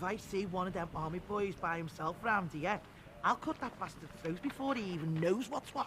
I see one of them army boys by himself round here, I'll cut that bastard's throat before he even knows what's what.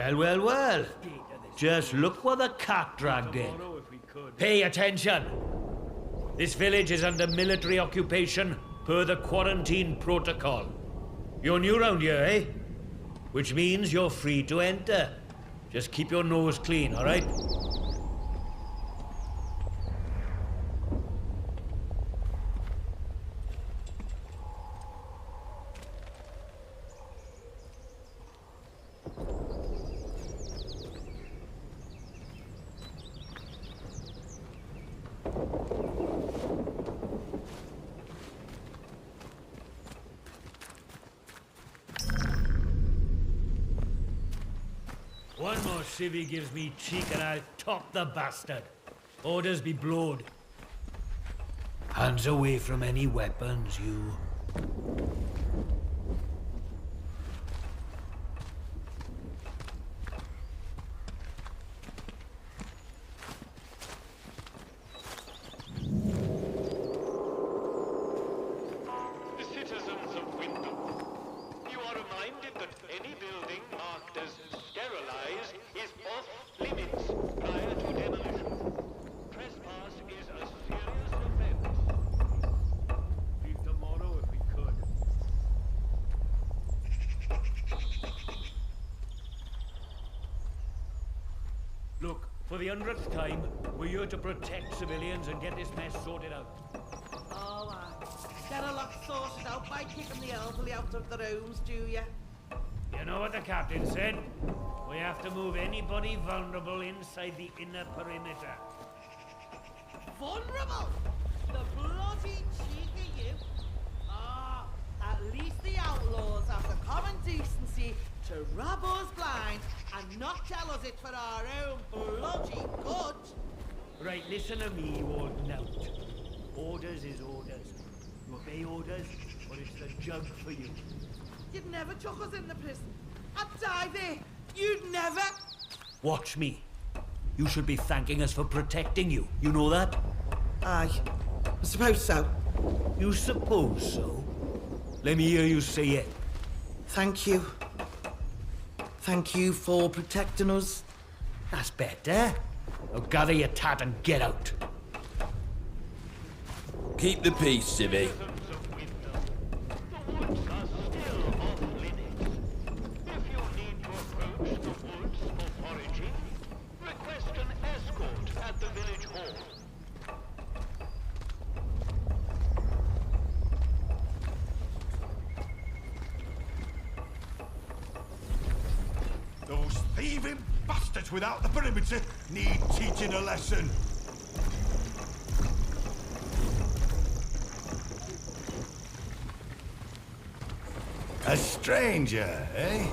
Well, well, well. Just look what the cat dragged in. Pay attention. This village is under military occupation per the quarantine protocol. You're new round here, eh? Which means you're free to enter. Just keep your nose clean, all right? One more civvy gives me cheek and I'll top the bastard. Orders be blowed. Hands away from any weapons, you. The citizens of Wyndham, you are reminded that any building marked as sterilized is off limits prior to demolition. Trespass is a serious offense. Leave tomorrow if we could. Look, for the 100th time, we're here to protect civilians and get this mess sorted out. Oh, get a lot sorted out by kicking the elderly out of the rooms, do you? You know what the captain said? We have to move anybody vulnerable inside the inner perimeter. Vulnerable? The bloody cheek of you. Ah, at least the outlaws have the common decency to rob us blind and not tell us it for our own bloody good. Right, listen to me, you old knout. Orders is orders. You obey orders, or it's the jug for you. You'd never chuck us in the prison. I'd die there. You'd never. Watch me. You should be thanking us for protecting you. You know that? Aye, I suppose so. You suppose so? Let me hear you say it. Thank you. Thank you for protecting us. That's better. Now gather your tat and get out. Keep the peace, civvy. Citizens of Wyndham, the woods are still off limits. If you need to approach the woods for foraging, request an escort at the village hall. Those thieving bastards without the perimeter need teaching a lesson. A stranger, eh?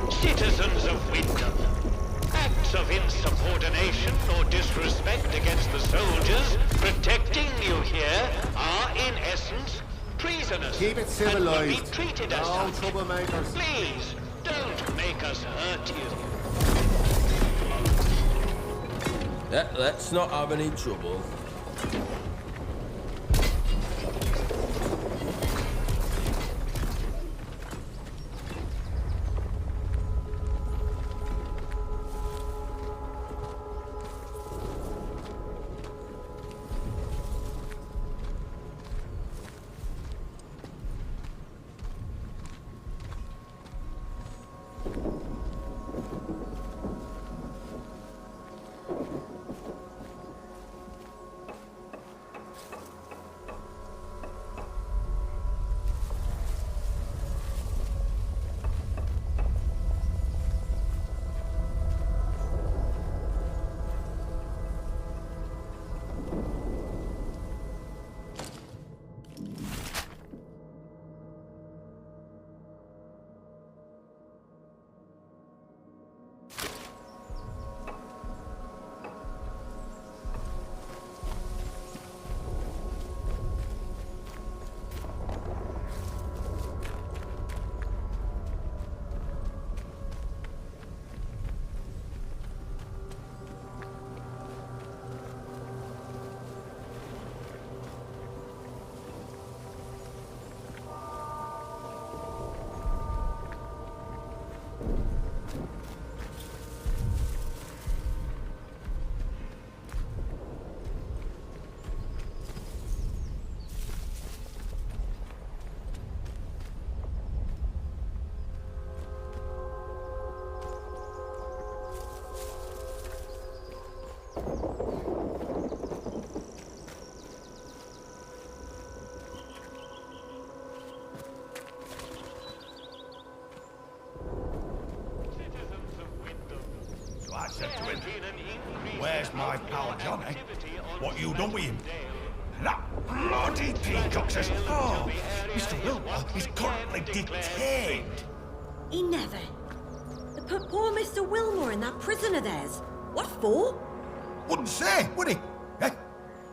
Citizens of Wyndham, acts of insubordination or disrespect against the soldiers protecting you here are, in essence, treasonous. Keep it and will civilized. be treated as No such. troublemakers. Please, don't make us hurt you. Let's not have any trouble. said to him. Where's my pal Johnny? What you done with him? That bloody peacock says, oh, Mr. Wilmore is currently detained. He never. They put poor Mr. Wilmore in that prison of theirs. What for? Wouldn't say, would he? Eh?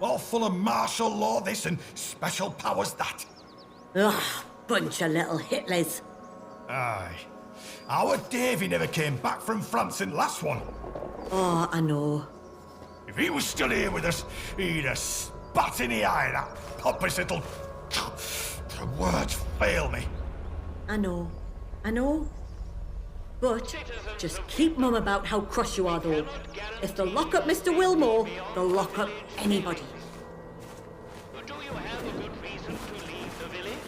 All full of martial law this and special powers that. Ugh, bunch of little Hitlers. Aye. Our Davy never came back from France in last one. Oh, I know. If he was still here with us, he'd have spat in the eye, that pompous little... The words fail me. I know. But just keep mum about how cross you are, though. If they lock up Mr. Wilmore, they'll lock up anybody. Do you have a good reason to leave the village?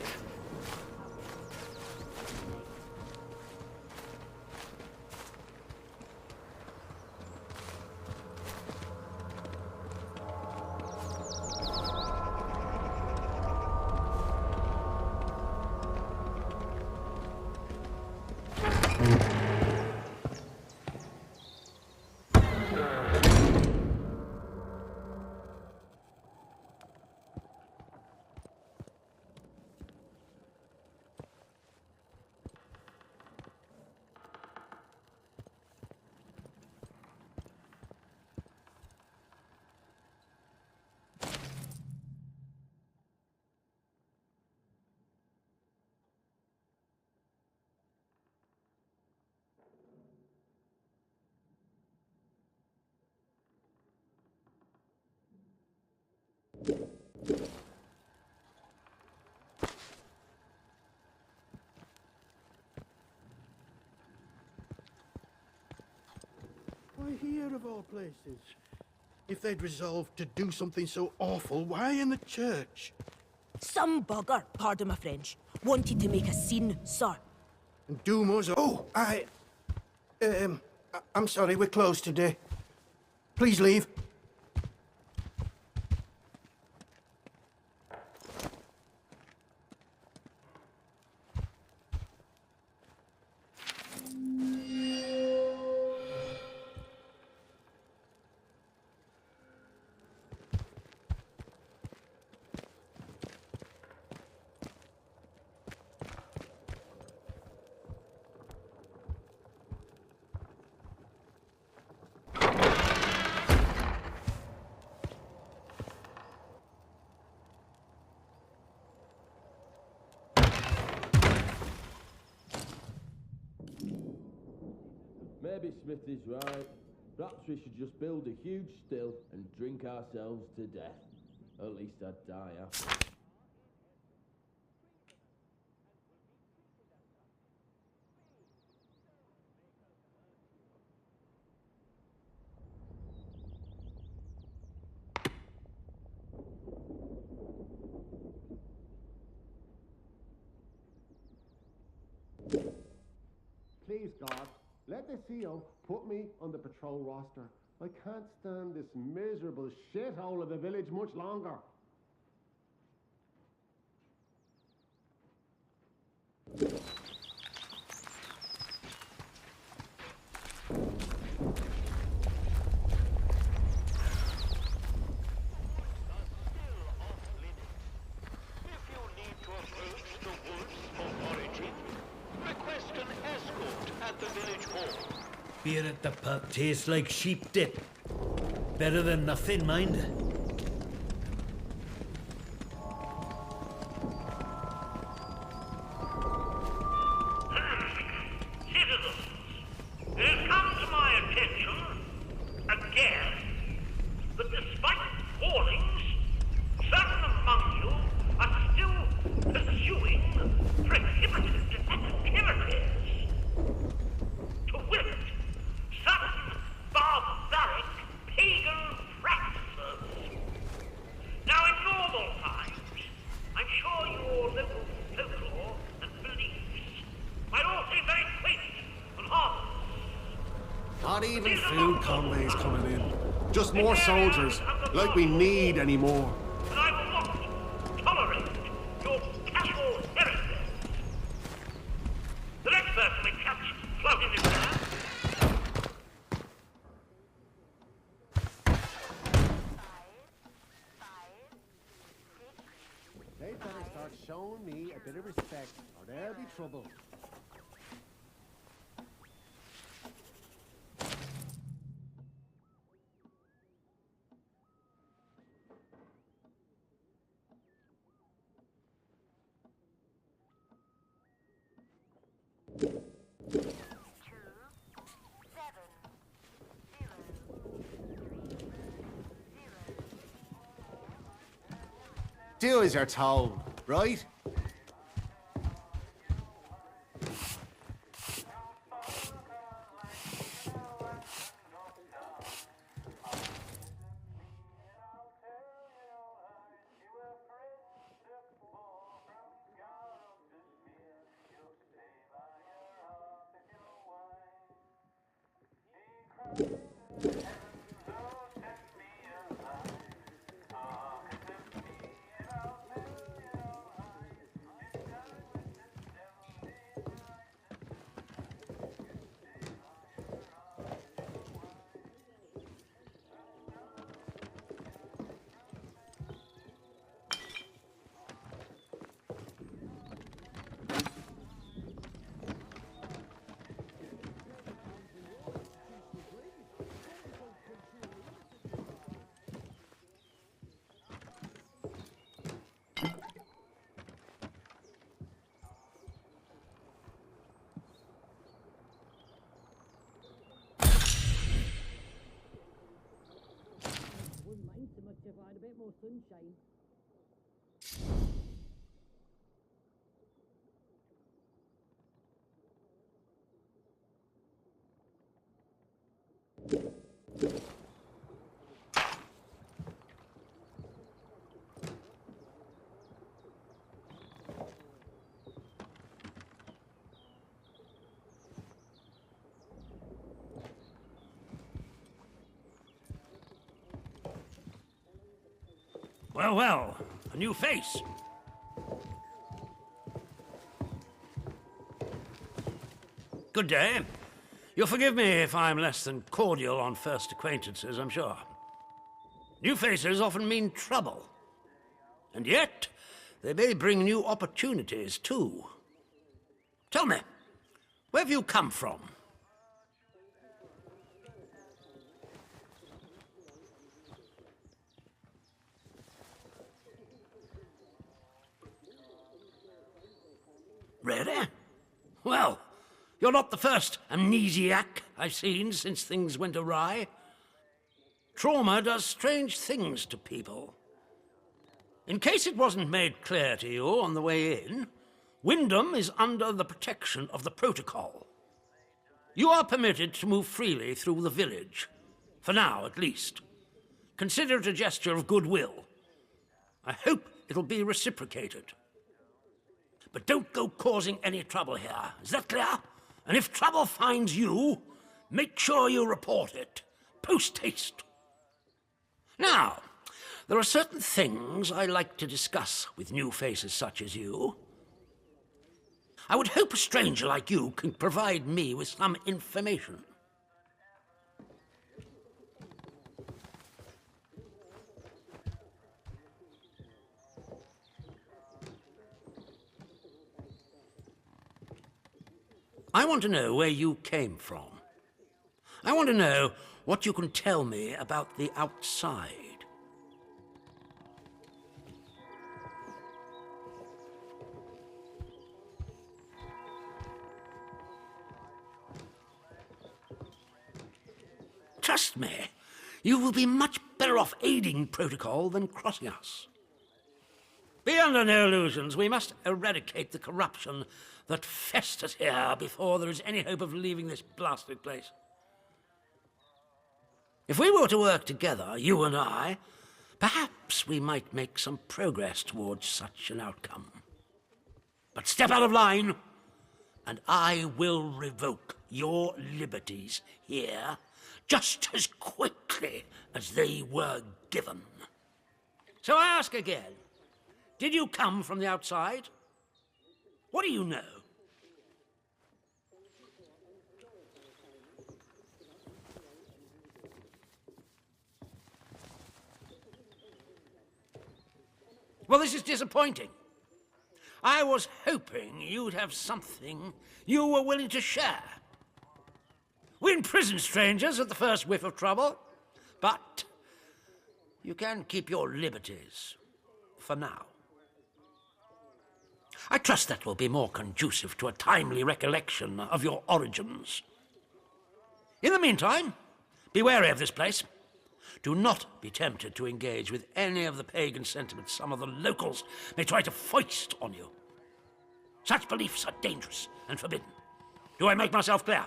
Why here, of all places? If they'd resolved to do something so awful, why in the church? Some bugger, pardon my French, wanted to make a scene, sir. And doom us... Oh, I'm sorry, we're closed today. Please leave. Maybe Smith is right. Perhaps we should just build a huge still and drink ourselves to death. At least I'd die after. Please, God, let the CO put me on the patrol roster. I can't stand this miserable shithole of a village much longer. Beer at the pub tastes like sheep dip. Better than nothing, mind. Citizens, it has come to my attention, again, that despite warnings, certain among you are still pursuing prohibited activities. To wit, certain barbaric pagan practices. Now, in normal times, I'm sure your local folklore and beliefs might all seem very quaint and harmless. Not even food convoys coming in. Just more soldiers, like we need any more. And I will not tolerate your casual heresies. The next person we catch floating in there. showing me a bit of respect, or there'll be trouble. Do as you're told, right? If I had a bit more sunshine. Well, well, a new face. Good day. You'll forgive me if I'm less than cordial on first acquaintances, I'm sure. New faces often mean trouble. And yet, they may bring new opportunities, too. Tell me, where have you come from? Really? Well, you're not the first amnesiac I've seen since things went awry. Trauma does strange things to people. In case it wasn't made clear to you on the way in, Wyndham is under the protection of the protocol. You are permitted to move freely through the village, for now at least. Consider it a gesture of goodwill. I hope it'll be reciprocated. But don't go causing any trouble here. Is that clear? And if trouble finds you, make sure you report it. Post haste. Now, there are certain things I like to discuss with new faces such as you. I would hope a stranger like you can provide me with some information. I want to know where you came from. I want to know what you can tell me about the outside. Trust me, you will be much better off aiding protocol than crossing us. Be under no illusions. We must eradicate the corruption that festers here before there is any hope of leaving this blasted place. If we were to work together, you and I, perhaps we might make some progress towards such an outcome. But step out of line, and I will revoke your liberties here just as quickly as they were given. So I ask again, did you come from the outside? What do you know? Well, this is disappointing. I was hoping you'd have something you were willing to share. We imprison strangers at the first whiff of trouble, but you can keep your liberties for now. I trust that will be more conducive to a timely recollection of your origins. In the meantime, be wary of this place. Do not be tempted to engage with any of the pagan sentiments some of the locals may try to foist on you. Such beliefs are dangerous and forbidden. Do I make myself clear?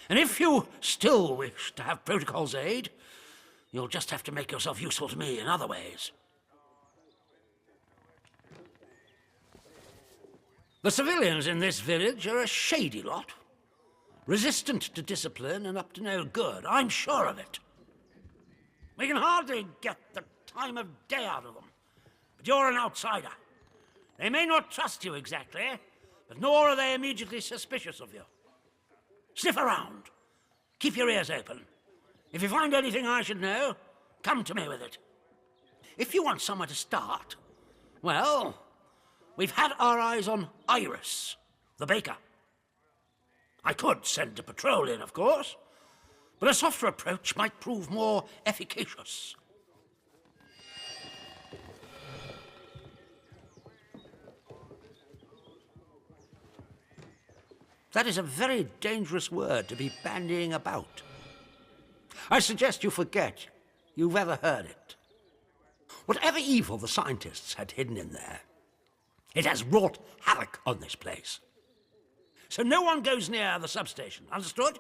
And if you still wish to have Protocol's aid, you'll just have to make yourself useful to me in other ways. The civilians in this village are a shady lot. Resistant to discipline and up to no good, I'm sure of it. We can hardly get the time of day out of them. But you're an outsider. They may not trust you exactly, but nor are they immediately suspicious of you. Sniff around. Keep your ears open. If you find anything I should know, come to me with it. If you want somewhere to start, well, we've had our eyes on Iris, the baker. I could send a patrol in, of course, but a softer approach might prove more efficacious. That is a very dangerous word to be bandying about. I suggest you forget you've ever heard it. Whatever evil the scientists had hidden in there, it has wrought havoc on this place. So no one goes near the substation, understood?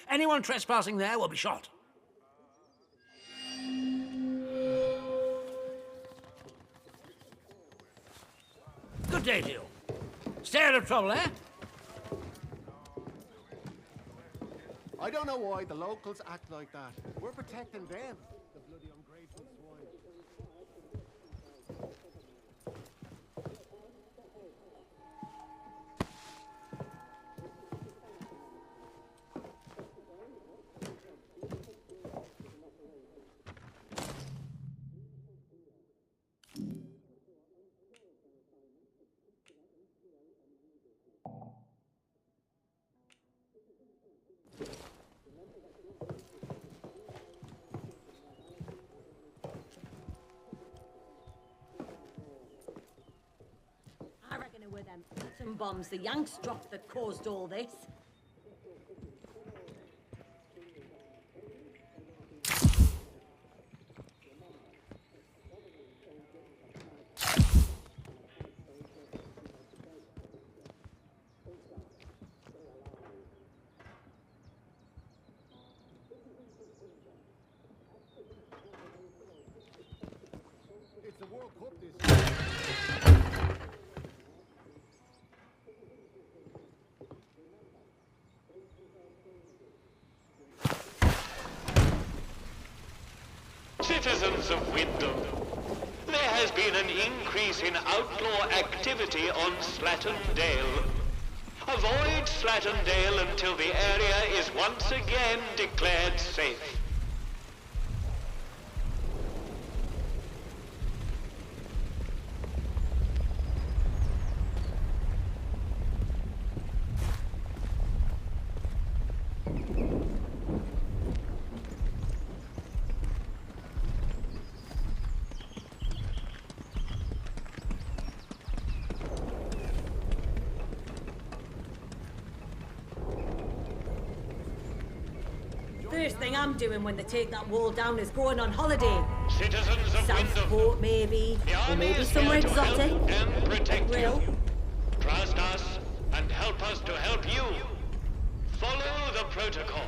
Anyone trespassing there will be shot. Good day to you. Stay out of trouble, eh? I don't know why the locals act like that. We're protecting them. The bloody ungrateful swine. With them atom bombs the Yanks dropped that caused all this. It's the World Cup this year. Citizens of Wyndham, there has been an increase in outlaw activity on Slatton Dale. Avoid Slatton Dale until the area is once again declared safe. First thing I'm doing when they take that wall down is going on holiday. Citizens of Southport, maybe. Or maybe somewhere exotic. And protect Real. you. Trust us and help us to help you. Follow the protocol.